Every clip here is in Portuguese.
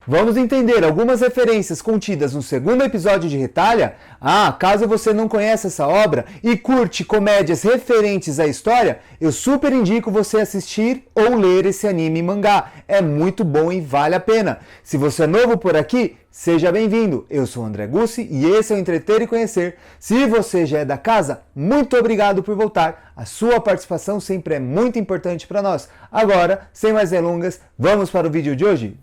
Vamos entender algumas referências contidas no segundo episódio de Retalha? Caso você não conheça essa obra e curte comédias referentes à história, eu super indico você assistir ou ler esse anime e mangá. É muito bom e vale a pena. Se você é novo por aqui, seja bem-vindo. Eu sou o André Gussi e esse é o Entreter e Conhecer. Se você já é da casa, muito obrigado por voltar. A sua participação sempre é muito importante para nós. Agora, sem mais delongas, vamos para o vídeo de hoje?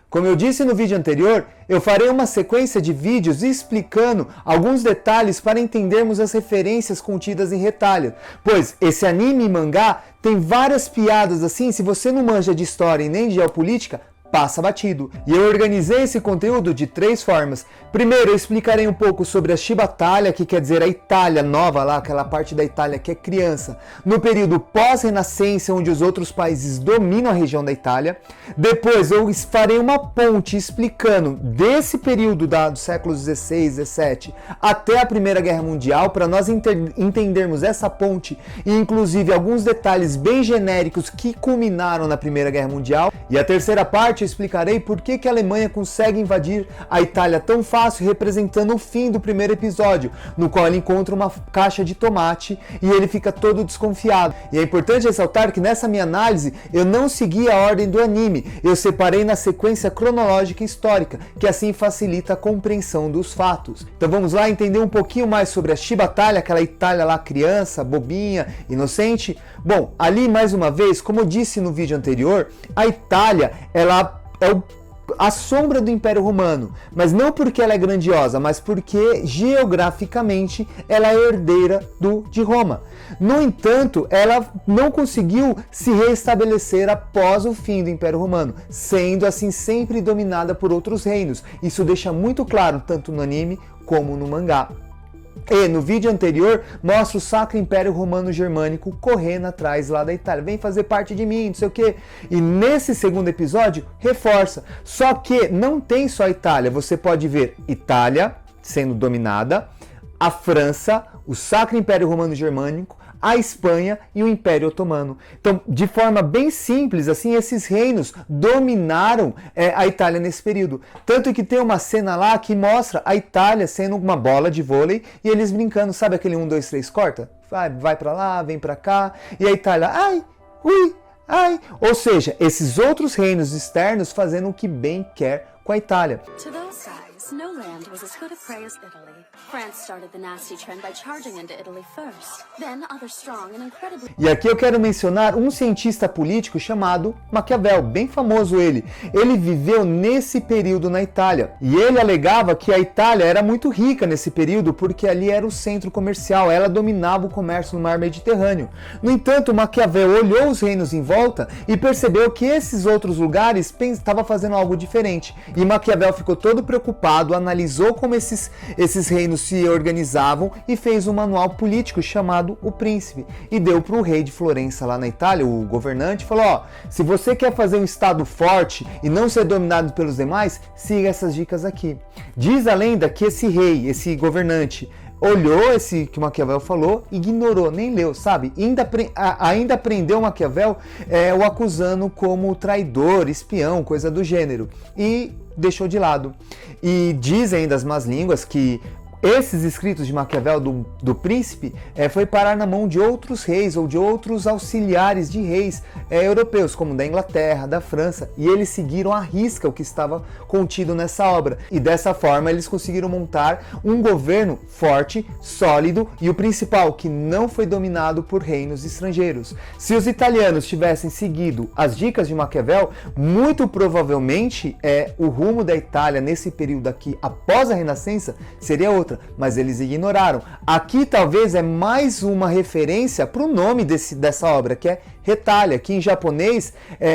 Como eu disse no vídeo anterior, eu farei uma sequência de vídeos explicando alguns detalhes para entendermos as referências contidas em Retalha, pois esse anime e mangá tem várias piadas assim, se você não manja de história e nem de geopolítica, passa batido. E eu organizei esse conteúdo de 3 formas. Primeiro, eu explicarei um pouco sobre a Cibatalha, que quer dizer a Itália nova lá, aquela parte da Itália que é criança, no período pós-renascença, onde os outros países dominam a região da Itália. Depois, eu farei uma ponte explicando desse período dos séculos 16, 17 até a Primeira Guerra Mundial, para nós entendermos essa ponte e inclusive alguns detalhes bem genéricos que culminaram na Primeira Guerra Mundial. E a terceira parte, eu explicarei por que a Alemanha consegue invadir a Itália tão fácil, representando o fim do primeiro episódio, no qual ele encontra uma caixa de tomate e ele fica todo desconfiado. E é importante ressaltar que nessa minha análise eu não segui a ordem do anime, eu separei na sequência cronológica histórica, que assim facilita a compreensão dos fatos. Então vamos lá entender um pouquinho mais sobre a Cibatalha, aquela Itália lá criança, bobinha, inocente. Bom, ali mais uma vez, como eu disse no vídeo anterior, a Itália, ela é a sombra do Império Romano, mas não porque ela é grandiosa, mas porque geograficamente ela é herdeira de Roma. No entanto, ela não conseguiu se restabelecer após o fim do Império Romano, sendo assim sempre dominada por outros reinos. Isso deixa muito claro tanto no anime como no mangá. E no vídeo anterior mostra o Sacro Império Romano Germânico correndo atrás lá da Itália. Vem fazer parte de mim, não sei o que. E nesse segundo episódio reforça. Só que não tem só a Itália. Você pode ver Itália sendo dominada, a França, o Sacro Império Romano Germânico, a Espanha e o Império Otomano. Então, de forma bem simples, assim, esses reinos dominaram a Itália nesse período. Tanto que tem uma cena lá que mostra a Itália sendo uma bola de vôlei e eles brincando, sabe aquele 1, 2, 3, corta? Vai pra lá, vem pra cá, e a Itália, ai, ui, ai. Ou seja, esses outros reinos externos fazendo o que bem quer com a Itália. No land was as good a prey as Italy. France started the nasty trend by charging into Italy first. Then other strong and incredibly... E aqui eu quero mencionar um cientista político chamado Maquiavel, bem famoso ele. Ele viveu nesse período na Itália. E ele alegava que a Itália era muito rica nesse período porque ali era o centro comercial, ela dominava o comércio no mar Mediterrâneo. No entanto, Maquiavel olhou os reinos em volta e percebeu que esses outros lugares estavam fazendo algo diferente. E Maquiavel ficou todo preocupado, analisou como esses reinos se organizavam e fez um manual político chamado O Príncipe e deu para o rei de Florença lá na Itália, o governante, falou: se você quer fazer um estado forte e não ser dominado pelos demais, siga essas dicas aqui. Diz a lenda que esse rei, esse governante, olhou esse que Maquiavel falou, ignorou, nem leu, sabe? Ainda prendeu Maquiavel o acusando como traidor, espião, coisa do gênero, e deixou de lado. E dizem ainda as más línguas que esses escritos de Maquiavel do príncipe foi parar na mão de outros reis ou de outros auxiliares de reis europeus, como da Inglaterra, da França, e eles seguiram à risca o que estava contido nessa obra. E dessa forma eles conseguiram montar um governo forte, sólido e o principal, que não foi dominado por reinos estrangeiros. Se os italianos tivessem seguido as dicas de Maquiavel, muito provavelmente o rumo da Itália nesse período aqui, após a Renascença, seria outro. Mas eles ignoraram. Aqui talvez é mais uma referência para o nome dessa obra, que é Retalha, que em japonês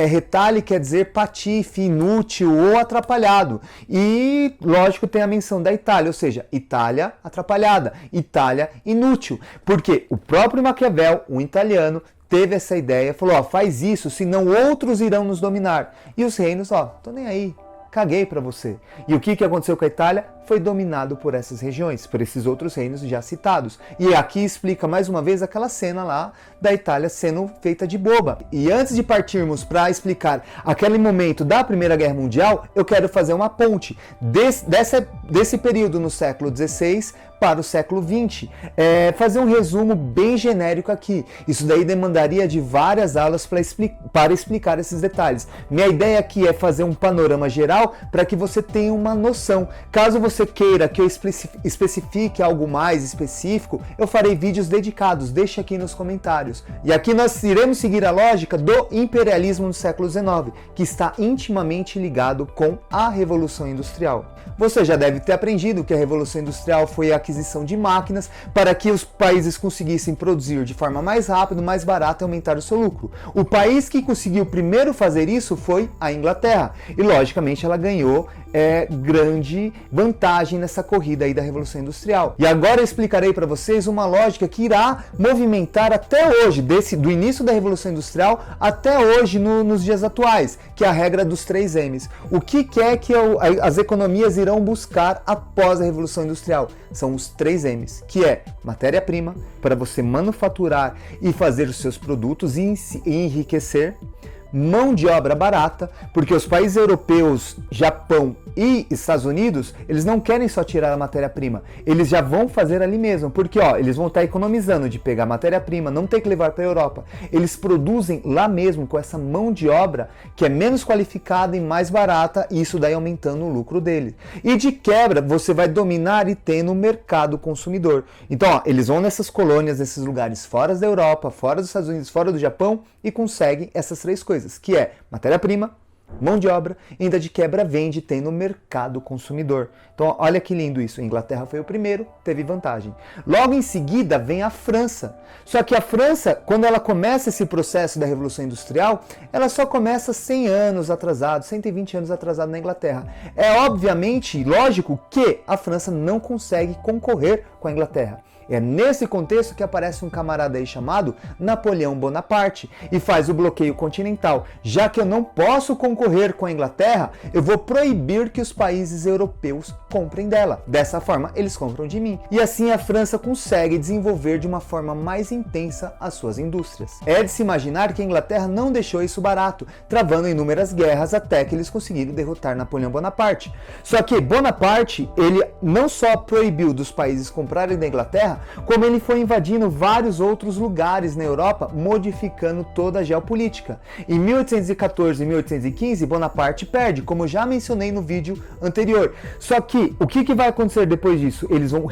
retalhe quer dizer patife, inútil ou atrapalhado. E lógico tem a menção da Itália, ou seja, Itália atrapalhada, Itália inútil. Porque o próprio Maquiavel, um italiano, teve essa ideia, falou: faz isso, senão outros irão nos dominar. E os reinos, tô nem aí. Caguei para você. E o que aconteceu com a Itália? foi dominado por essas regiões, por esses outros reinos já citados. E aqui explica mais uma vez aquela cena lá da Itália sendo feita de boba. E antes de partirmos para explicar aquele momento da Primeira Guerra Mundial, eu quero fazer uma ponte desse período no século XVI para o século XX. Fazer um resumo bem genérico aqui. Isso daí demandaria de várias aulas para explicar esses detalhes. Minha ideia aqui é fazer um panorama geral para que você tenha uma noção. Caso você queira que eu especifique algo mais específico, eu farei vídeos dedicados, deixe aqui nos comentários. E aqui nós iremos seguir a lógica do imperialismo no século XIX, que está intimamente ligado com a Revolução Industrial. Você já deve ter aprendido que a Revolução Industrial foi a aquisição de máquinas para que os países conseguissem produzir de forma mais rápida, mais barata e aumentar o seu lucro. O país que conseguiu primeiro fazer isso foi a Inglaterra. E logicamente ela ganhou grande vantagem nessa corrida aí da Revolução Industrial. E agora eu explicarei para vocês uma lógica que irá movimentar até hoje, do início da Revolução Industrial até hoje nos dias atuais, que é a regra dos 3 M's. O que é que as economias irão buscar após a Revolução Industrial? São os 3 M's, que é matéria-prima, para você manufaturar e fazer os seus produtos e enriquecer. Mão de obra barata, porque os países europeus, Japão e Estados Unidos, eles não querem só tirar a matéria-prima, eles já vão fazer ali mesmo, porque eles vão estar economizando de pegar matéria-prima, não ter que levar para a Europa. Eles produzem lá mesmo com essa mão de obra que é menos qualificada e mais barata, e isso daí aumentando o lucro deles. E de quebra, você vai dominar e ter no mercado consumidor. Então, eles vão nessas colônias, nesses lugares fora da Europa, fora dos Estados Unidos, fora do Japão, e conseguem essas 3 coisas, que é matéria-prima, mão de obra, e ainda de quebra vende, tem no mercado consumidor. Então olha que lindo isso, a Inglaterra foi o primeiro, teve vantagem. Logo em seguida vem a França. Só que a França, quando ela começa esse processo da Revolução Industrial, ela só começa 100 anos atrasado, 120 anos atrasado na Inglaterra. É obviamente lógico que a França não consegue concorrer com a Inglaterra. É nesse contexto que aparece um camarada aí chamado Napoleão Bonaparte e faz o bloqueio continental. Já que eu não posso concorrer com a Inglaterra, eu vou proibir que os países europeus comprem dela. Dessa forma, eles compram de mim. E assim a França consegue desenvolver de uma forma mais intensa as suas indústrias. É de se imaginar que a Inglaterra não deixou isso barato, travando inúmeras guerras até que eles conseguiram derrotar Napoleão Bonaparte. Só que Bonaparte, ele não só proibiu dos países comprarem da Inglaterra, como ele foi invadindo vários outros lugares na Europa, modificando toda a geopolítica. Em 1814 e 1815, Bonaparte perde, como já mencionei no vídeo anterior. Só que, o que vai acontecer depois disso? Eles vão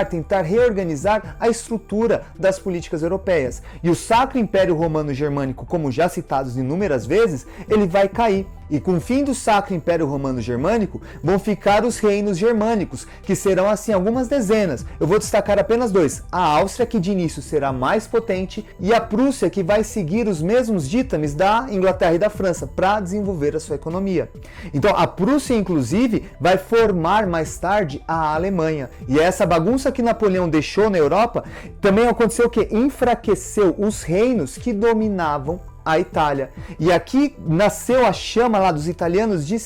tentar reorganizar a estrutura das políticas europeias. E o Sacro Império Romano Germânico, como já citados inúmeras vezes, ele vai cair. E com o fim do Sacro Império Romano Germânico, vão ficar os reinos germânicos, que serão assim algumas dezenas. Eu vou destacar apenas 2. A Áustria, que de início será mais potente, e a Prússia, que vai seguir os mesmos ditames da Inglaterra e da França para desenvolver a sua economia. Então a Prússia, inclusive, vai formar mais tarde a Alemanha. E essa bagunça que Napoleão deixou na Europa, também aconteceu o quê? Enfraqueceu os reinos que dominavam a Itália. E aqui nasceu a chama lá dos italianos de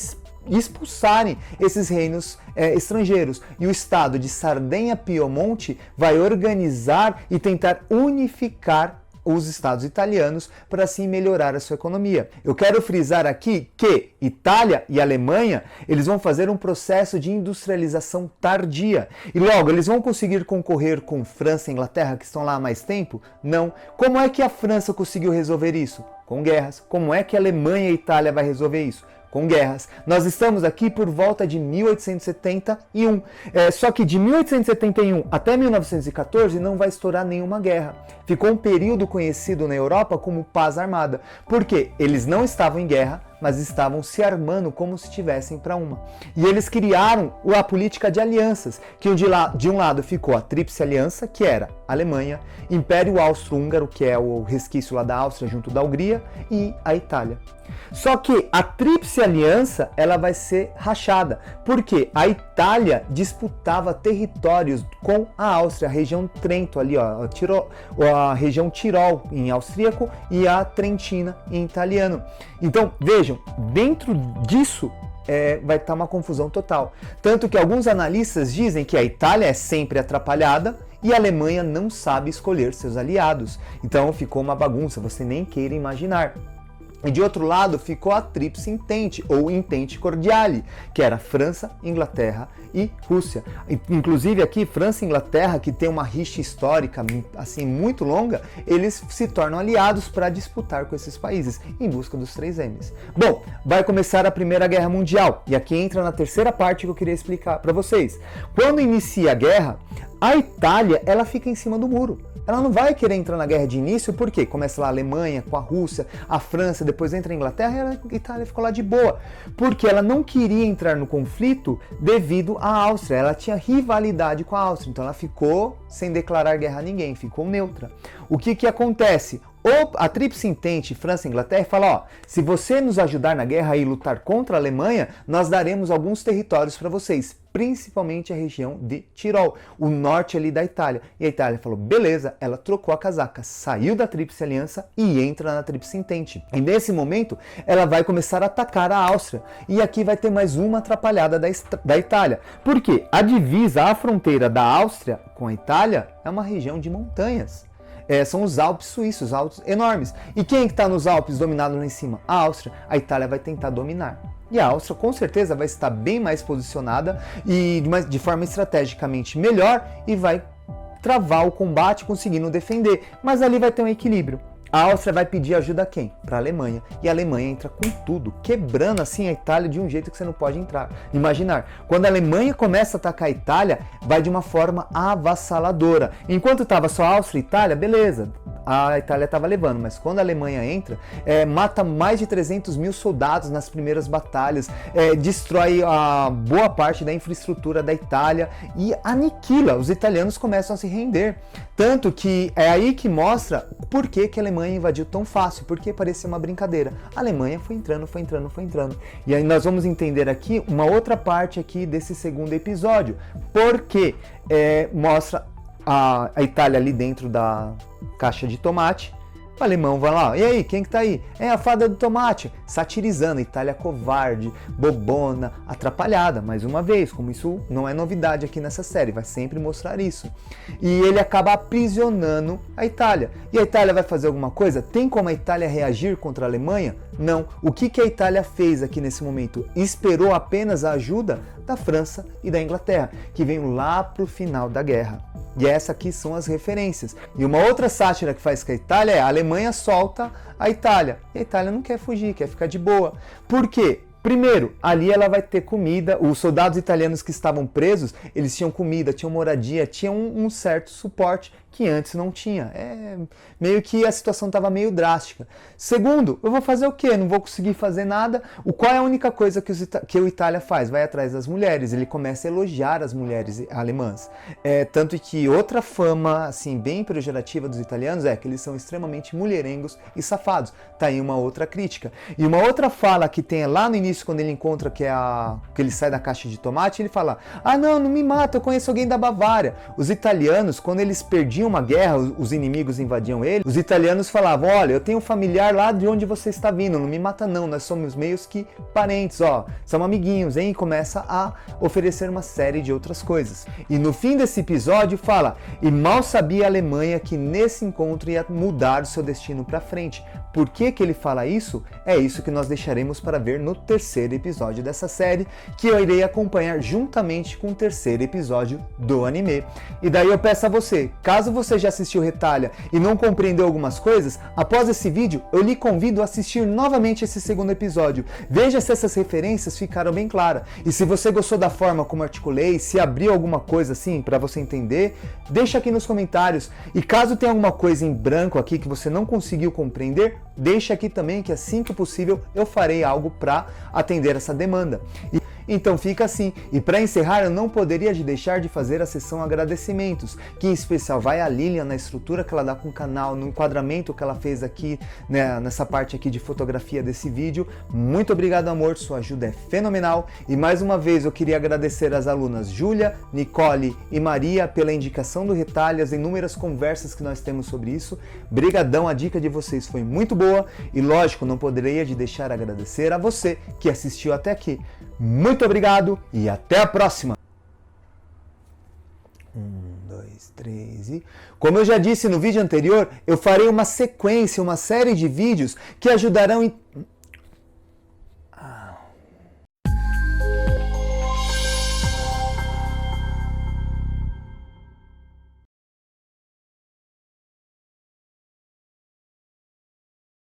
expulsarem esses reinos estrangeiros. E o estado de Sardenha-Piemonte vai organizar e tentar unificar os estados italianos para assim melhorar a sua economia. Eu quero frisar aqui que Itália e Alemanha, eles vão fazer um processo de industrialização tardia. E logo, eles vão conseguir concorrer com França e Inglaterra, que estão lá há mais tempo? Não. Como é que a França conseguiu resolver isso? Com guerras. Como é que a Alemanha e a Itália vai resolver isso? Com guerras. Nós estamos aqui por volta de 1871. Só que de 1871 até 1914 não vai estourar nenhuma guerra. Ficou um período conhecido na Europa como paz armada. Porque eles não estavam em guerra, mas estavam se armando como se estivessem para uma. E eles criaram a política de alianças, que de um lado ficou a Tríplice Aliança, que era Alemanha, Império Austro-Húngaro, que é o resquício lá da Áustria junto da Hungria, e a Itália. Só que a Tríplice Aliança, ela vai ser rachada, porque a Itália disputava territórios com a Áustria, a região Trento ali, a região Tirol em austríaco e a Trentina em italiano. Então, vejam, dentro disso, vai estar uma confusão total. Tanto que alguns analistas dizem que a Itália é sempre atrapalhada e a Alemanha não sabe escolher seus aliados. Então ficou uma bagunça, você nem queira imaginar. E de outro lado ficou a Tríplice Entente, ou Entente Cordiale, que era França, Inglaterra e Rússia. Inclusive aqui, França e Inglaterra, que tem uma rixa histórica assim muito longa, eles se tornam aliados para disputar com esses países, em busca dos 3 M's. Bom, vai começar a Primeira Guerra Mundial, e aqui entra na terceira parte que eu queria explicar para vocês. Quando inicia a guerra, a Itália, ela fica em cima do muro. Ela não vai querer entrar na guerra de início, porque começa lá a Alemanha com a Rússia, a França, depois entra a Inglaterra e a Itália ficou lá de boa. Porque ela não queria entrar no conflito devido à Áustria. Ela tinha rivalidade com a Áustria, então ela ficou sem declarar guerra a ninguém, ficou neutra. O que acontece? A Tríplice Entente, França e Inglaterra, fala, ó, se você nos ajudar na guerra e lutar contra a Alemanha, nós daremos alguns territórios para vocês, principalmente a região de Tirol, o norte ali da Itália. E a Itália falou, beleza, ela trocou a casaca, saiu da Tríplice Aliança e entra na Tríplice Entente. E nesse momento, ela vai começar a atacar a Áustria. E aqui vai ter mais uma atrapalhada da Itália. Por quê? A divisa, a fronteira da Áustria com a Itália é uma região de montanhas. São os Alpes suíços, Alpes enormes. E quem que está nos Alpes dominado lá em cima? A Áustria. A Itália vai tentar dominar. E a Áustria com certeza vai estar bem mais posicionada e de forma estrategicamente melhor e vai travar o combate conseguindo defender. Mas ali vai ter um equilíbrio. A Áustria vai pedir ajuda a quem? Para a Alemanha. E a Alemanha entra com tudo, quebrando assim a Itália de um jeito que você não pode imaginar. Quando a Alemanha começa a atacar a Itália, vai de uma forma avassaladora. Enquanto estava só Áustria e Itália, beleza, a Itália estava levando, mas quando a Alemanha entra, mata mais de 300 mil soldados nas primeiras batalhas, destrói a boa parte da infraestrutura da Itália e aniquila. Os italianos começam a se render. Tanto que é aí que mostra por que a Alemanha invadiu tão fácil, porque parecia uma brincadeira. A Alemanha foi entrando. E aí nós vamos entender aqui uma outra parte aqui desse segundo episódio, porque mostra a Itália ali dentro da caixa de tomate. O alemão vai lá, e aí, quem que tá aí? É a fada do tomate, satirizando a Itália covarde, bobona, atrapalhada, mais uma vez, como isso não é novidade aqui nessa série, vai sempre mostrar isso. E ele acaba aprisionando a Itália. E a Itália vai fazer alguma coisa? Tem como a Itália reagir contra a Alemanha? Não. O que a Itália fez aqui nesse momento? Esperou apenas a ajuda da França e da Inglaterra, que veio lá pro final da guerra. E essas aqui são as referências. E uma outra sátira que faz com a Itália é a Alemanha solta a Itália. E a Itália não quer fugir, quer ficar de boa. Por quê? Primeiro, ali ela vai ter comida, os soldados italianos que estavam presos, eles tinham comida, tinham moradia, tinham um certo suporte que antes não tinha. Meio que a situação estava meio drástica. Segundo, eu vou fazer o quê? Não vou conseguir fazer nada. Qual é a única coisa que o Itália faz? Vai atrás das mulheres, ele começa a elogiar as mulheres alemãs. Tanto que outra fama, assim, bem pejorativa dos italianos é que eles são extremamente mulherengos e safados. Tá aí uma outra crítica. E uma outra fala que tem lá no início, quando ele encontra que ele sai da caixa de tomate, ele fala, não me mata, eu conheço alguém da Bavária. Os italianos, quando eles perdiam uma guerra, os inimigos invadiam eles, os italianos falavam, olha, eu tenho um familiar lá de onde você está vindo, não me mata não, nós somos meios que parentes, são amiguinhos, hein? E começa a oferecer uma série de outras coisas. E no fim desse episódio fala, e mal sabia a Alemanha que nesse encontro ia mudar o seu destino para frente. Por que ele fala isso? É isso que nós deixaremos para ver no terceiro episódio dessa série, que eu irei acompanhar juntamente com o terceiro episódio do anime. E daí eu peço a você, caso você já assistiu Retalha e não compreendeu algumas coisas, após esse vídeo eu lhe convido a assistir novamente esse segundo episódio. Veja se essas referências ficaram bem claras. E se você gostou da forma como articulei, se abriu alguma coisa assim para você entender, deixa aqui nos comentários. E caso tenha alguma coisa em branco aqui que você não conseguiu compreender, deixa aqui também que assim que possível eu farei algo para atender essa demanda. Então fica assim, e para encerrar eu não poderia deixar de fazer a sessão agradecimentos, que em especial vai a Lilian na estrutura que ela dá com o canal, no enquadramento que ela fez aqui, né, nessa parte aqui de fotografia desse vídeo. Muito obrigado, amor, sua ajuda é fenomenal. E mais uma vez eu queria agradecer às alunas Júlia, Nicole e Maria pela indicação do Retalha, as inúmeras conversas que nós temos sobre isso. Brigadão, a dica de vocês foi muito boa e lógico, não poderia deixar de agradecer a você que assistiu até aqui. Muito obrigado e até a próxima! 1, 2, 3 e... Como eu já disse no vídeo anterior, eu farei uma sequência, uma série de vídeos que ajudarão em...